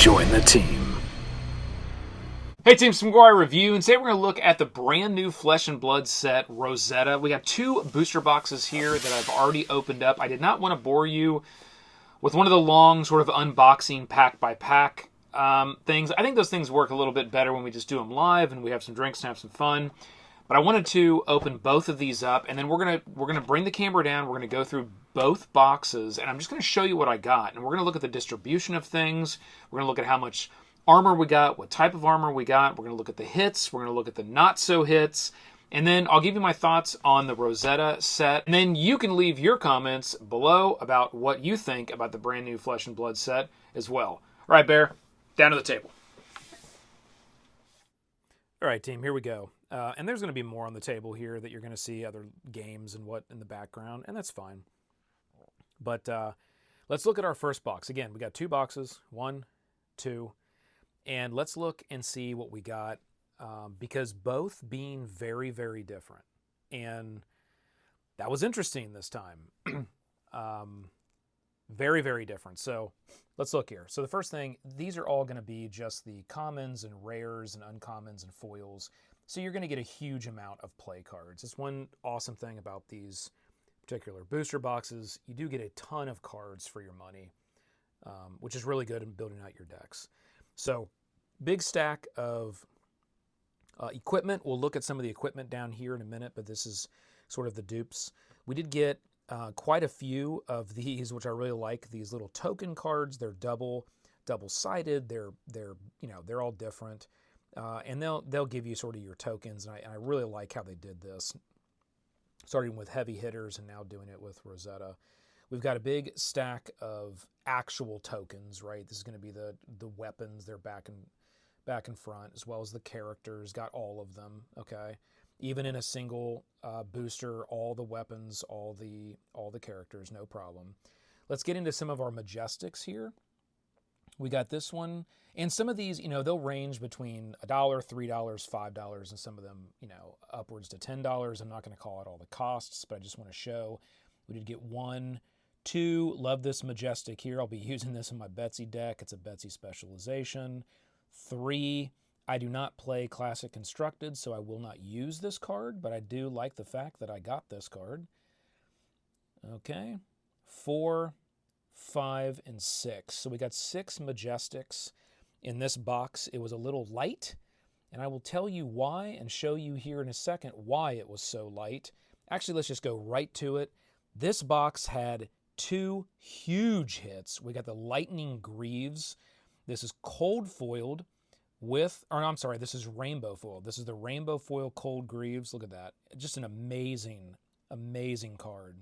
Join the team. Hey, theMCGuiRE Review, and today we're going to look at the brand new Flesh and Blood set, Rosetta. We got two booster boxes here that I've already opened up. I did not want to bore you with one of the long sort of unboxing pack by pack things. I think those things work a little bit better when we just do them live and we have some drinks and have some fun. But I wanted to open both of these up, and then we're gonna bring the camera down. We're gonna go through both boxes, and I'm just gonna show you what I got. And we're gonna look at the distribution of things. We're gonna look at how much armor we got, what type of armor we got. We're gonna look at the hits. We're gonna look at the not so hits, and then I'll give you my thoughts on the Rosetta set. And then you can leave your comments below about what you think about the brand new Flesh and Blood set as well. All right, Bear, down to the table. All right, team, here we go. And there's going to be more on the table here that you're going to see, other games and what in the background, and that's fine. But let's look at our first box. Again, we got two boxes, 1, 2, and let's look and see what we got, because both being very, very different. And that was interesting this time. Very, very different. So let's look here. So the first thing, these are all going to be just the commons and rares and uncommons and foils. So you're going to get a huge amount of play cards. It's one awesome thing about these particular booster boxes. You do get a ton of cards for your money, which is really good in building out your decks. So big stack of equipment. We'll look at some of the equipment down here in a minute, but this is sort of the dupes. We did get quite a few of these, which I really like. These little token cards. They're double-sided. They're all different. And they'll give you sort of your tokens, and I really like how they did this, starting with heavy hitters and now doing it with Rosetta. We've got a big stack of actual tokens, right? This is going to be the weapons. They're back and front, as well as the characters. Got all of them, okay? Even in a single booster, all the weapons, all the characters, no problem. Let's get into some of our Majestics here. We got this one, and some of these, they'll range between $1, $3, $5, and some of them, upwards to $10. I'm not going to call out all the costs, but I just want to show. We did get 1, 2, love this Majestic here. I'll be using this in my Betsy deck. It's a Betsy specialization. 3, I do not play Classic Constructed, so I will not use this card, but I do like the fact that I got this card. Okay. 4, 5, and 6. So we got 6 Majestics in this box. It was a little light, and I will tell you why and show you here in a second why it was so light. Actually, let's just go right to it. This box had 2 huge hits. We got the Lightning Greaves. This is cold foiled with, or I'm sorry, this is rainbow foil. This is the rainbow foil Cold Greaves. Look at that. Just an amazing, amazing card.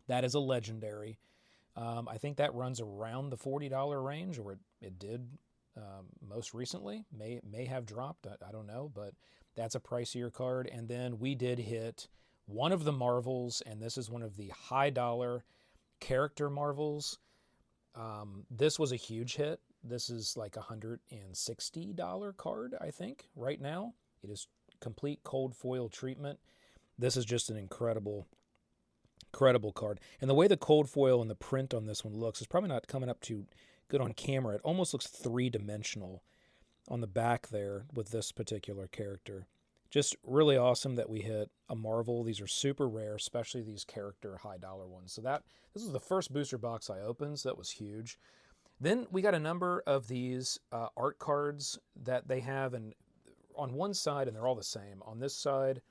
That is a legendary. I think that runs around the $40 range, or it did most recently. May have dropped. I don't know, but that's a pricier card. And then we did hit one of the Marvels, and this is one of the high dollar character Marvels. This was a huge hit. This is like $160 card, I think, right now. It is complete cold foil treatment. This is just an incredible card. And the way the cold foil and the print on this one looks is probably not coming up too good on camera. It almost looks three-dimensional on the back there with this particular character. Just really awesome that we hit a Marvel. These are super rare, especially these character high-dollar ones. So this was the first booster box I opened, so that was huge. Then we got a number of these art cards that they have, and on one side, and they're all the same. On this side,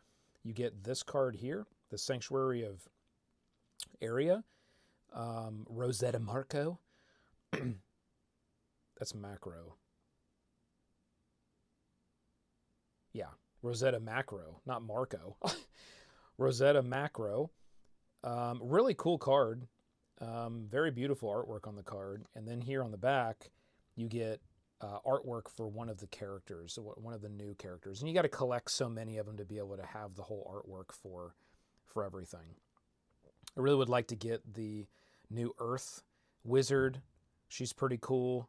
you get this card here, the Sanctuary of Area, Rosetta Marco. That's macro. Yeah, Rosetta Macro, not Marco. Rosetta Macro. Really cool card. Very beautiful artwork on the card. And then here on the back, you get artwork for one of the characters, one of the new characters. And you got to collect so many of them to be able to have the whole artwork for everything. I really would like to get the new Earth Wizard. She's pretty cool.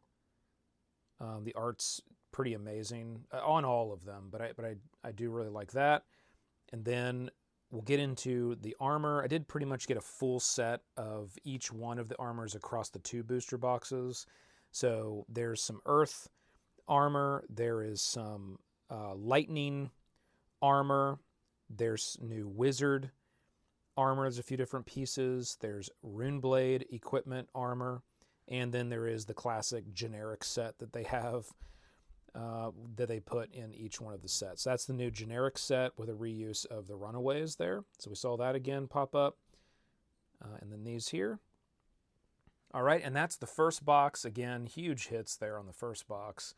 The art's pretty amazing on all of them, but I do really like that. And then we'll get into the armor. I did pretty much get a full set of each one of the armors across the two booster boxes. So there's some earth armor, there is some lightning armor, there's new wizard armor, there's a few different pieces, there's runeblade equipment armor, and then there is the classic generic set that they have that they put in each one of the sets. That's the new generic set with a reuse of the runaways there. So we saw that again pop up. And then these here. All right, and that's the first box. Again, huge hits there on the first box.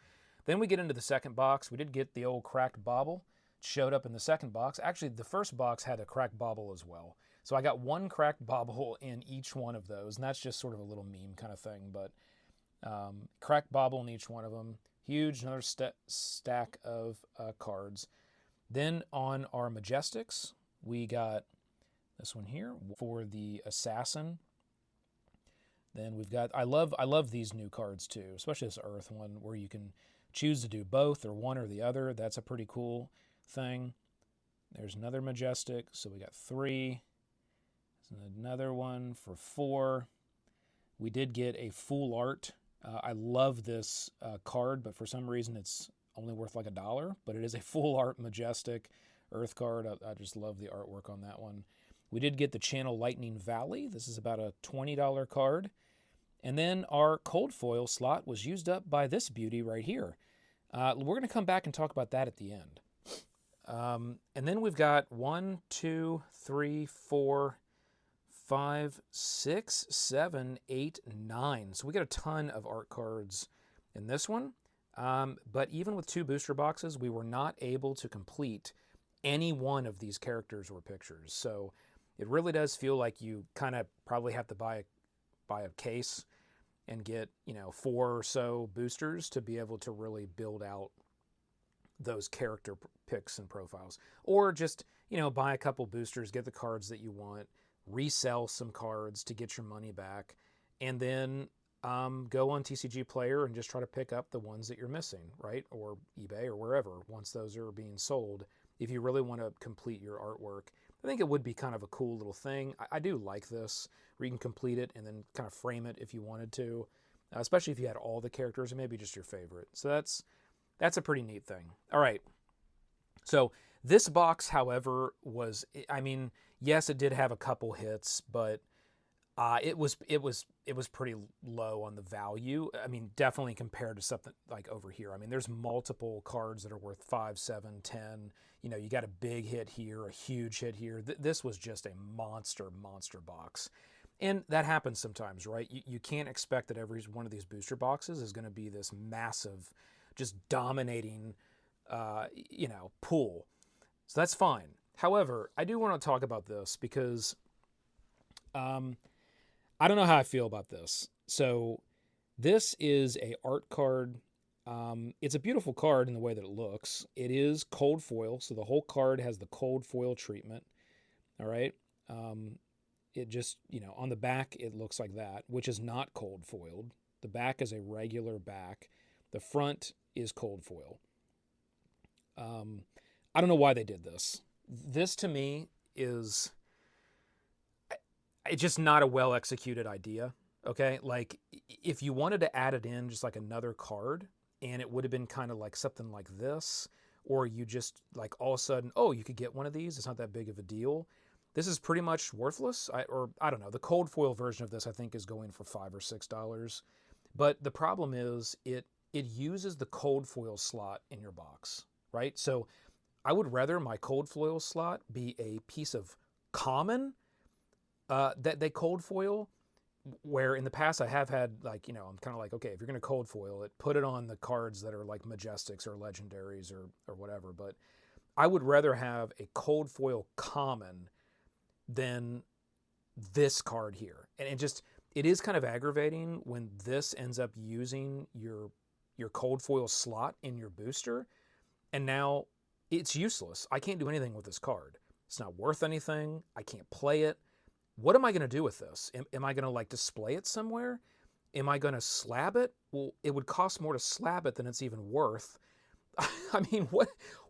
Then we get into the second box. We did get the old cracked bauble. It showed up in the second box. Actually, the first box had a cracked bauble as well. So I got one cracked bauble in each one of those, and that's just sort of a little meme kind of thing. But cracked bauble in each one of them. Huge, another stack of cards. Then on our Majestics, we got this one here for the Assassin. Then we've got, I love these new cards too, especially this Earth one where you can choose to do both or one or the other. That's a pretty cool thing. There's another Majestic, so we got 3. There's another one for 4. We did get a full art. I love this card, but for some reason it's only worth like $1, but it is a full art Majestic Earth card. I just love the artwork on that one. We did get the Channel Lightning Valley. This is about a $20 card. And then our cold foil slot was used up by this beauty right here. We're going to come back and talk about that at the end. And then we've got 1, 2, 3, 4, 5, 6, 7, 8, 9. So we got a ton of art cards in this one. But even with 2 booster boxes, we were not able to complete any one of these characters or pictures. So it really does feel like you kind of probably have to buy a case and get, 4 or so boosters to be able to really build out those character picks and profiles. Or just, buy a couple boosters, get the cards that you want, resell some cards to get your money back, and then go on TCG Player and just try to pick up the ones that you're missing, right? Or eBay or wherever, once those are being sold. If you really want to complete your artwork, I think it would be kind of a cool little thing. I do like this, where you can complete it and then kind of frame it if you wanted to, especially if you had all the characters or maybe just your favorite. So that's a pretty neat thing. All right. So this box, however, was, yes, it did have a couple hits, but it was pretty low on the value. Definitely compared to something like over here. There's multiple cards that are worth 5, 7, 10. You got a big hit here, a huge hit here. This was just a monster box. And that happens sometimes, right? You can't expect that every one of these booster boxes is going to be this massive, just dominating, pool. So that's fine. However, I do want to talk about this because I don't know how I feel about this. So this is a art card. It's a beautiful card in the way that it looks. It is cold foil, so the whole card has the cold foil treatment. All right. It just, on the back, it looks like that, which is not cold foiled. The back is a regular back. The front is cold foil. I don't know why they did this. This to me is, it's just not a well executed idea. Okay. Like if you wanted to add it in just like another card, and it would have been kind of like something like this, or you just like all of a sudden, oh, you could get one of these. It's not that big of a deal. This is pretty much worthless. I don't know. The cold foil version of this, I think, is going for $5 or $6. But the problem is it uses the cold foil slot in your box, right? So I would rather my cold foil slot be a piece of common that they cold foil, where in the past I have had like, I'm kind of like, okay, if you're going to cold foil it, put it on the cards that are like Majestics or Legendaries or whatever. But I would rather have a cold foil common than this card here. And it is kind of aggravating when this ends up using your cold foil slot in your booster, and now it's useless. I can't do anything with this card. It's not worth anything. I can't play it. What am I going to do with this? Am I going to like display it somewhere? Am I going to slab it? Well, it would cost more to slab it than it's even worth.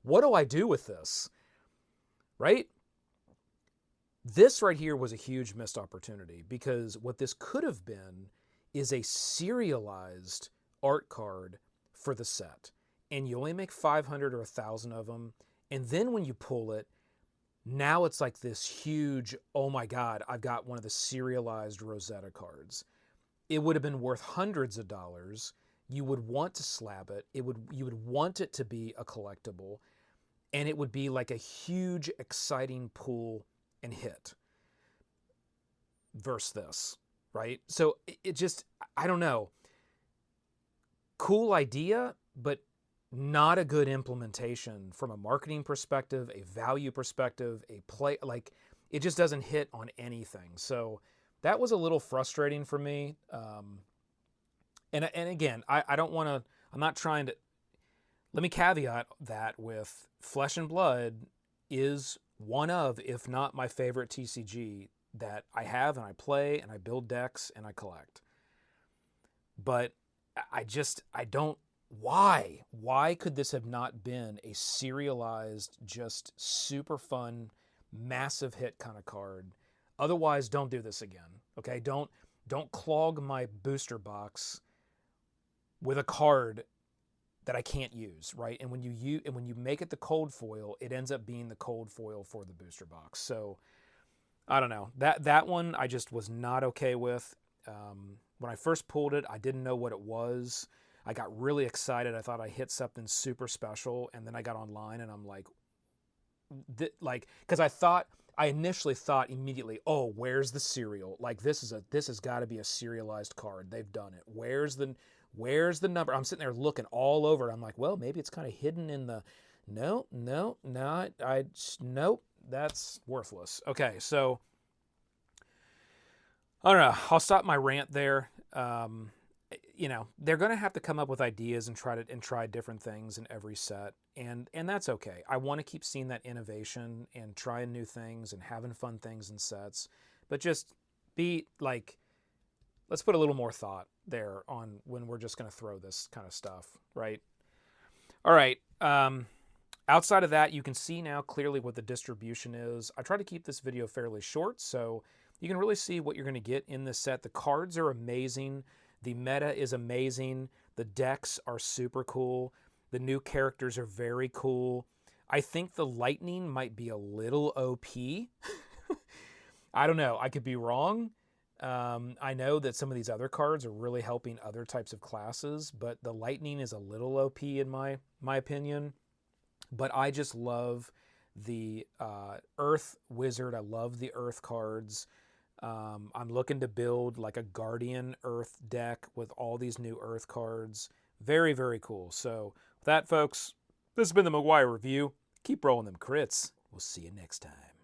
What do I do with this? Right? This right here was a huge missed opportunity, because what this could have been is a serialized art card for the set. And you only make 500 or 1,000 of them. And then when you pull it, now it's like this huge, oh my God, I've got one of the serialized Rosetta cards. It would have been worth hundreds of dollars. You would want to slab it. You would want it to be a collectible. And it would be like a huge, exciting pull and hit versus this, right? So it just, I don't know. Cool idea, but not a good implementation from a marketing perspective, a value perspective, a play, like it just doesn't hit on anything. So that was a little frustrating for me. And again, I don't want to, I'm not trying to, let me caveat that with Flesh and Blood is one of, if not my favorite TCG that I have and I play and I build decks and I collect. But I don't, why? Why could this have not been a serialized, just super fun, massive hit kind of card? Otherwise, don't do this again, okay? Don't clog my booster box with a card that I can't use, right? And when you make it the cold foil, it ends up being the cold foil for the booster box. So I don't know. That one I just was not okay with. When I first pulled it, I didn't know what it was. I got really excited. I thought I hit something super special, and then I got online and I'm like, because I initially thought immediately, oh, where's the serial? Like this has got to be a serialized card. They've done it. Where's the number? I'm sitting there looking all over. I'm like, well, maybe it's kind of hidden in the. No, nope. That's worthless. Okay, so I don't know. I'll stop my rant there. They're going to have to come up with ideas and try different things in every set, and that's okay. I want to keep seeing that innovation and trying new things and having fun things in sets, but just be like, let's put a little more thought there on when we're just going to throw this kind of stuff, right? All right. Outside of that, you can see now clearly what the distribution is. I try to keep this video fairly short, so you can really see what you're going to get in this set. The cards are amazing. The meta is amazing. The decks are super cool. The new characters are very cool. I think the lightning might be a little OP. I don't know. I could be wrong. I know that some of these other cards are really helping other types of classes, but the lightning is a little OP in my opinion. But I just love the Earth Wizard. I love the Earth cards. I'm looking to build like a Guardian Earth deck with all these new Earth cards. Very, very cool. So with that, folks, this has been the McGuire Review. Keep rolling them crits. We'll see you next time.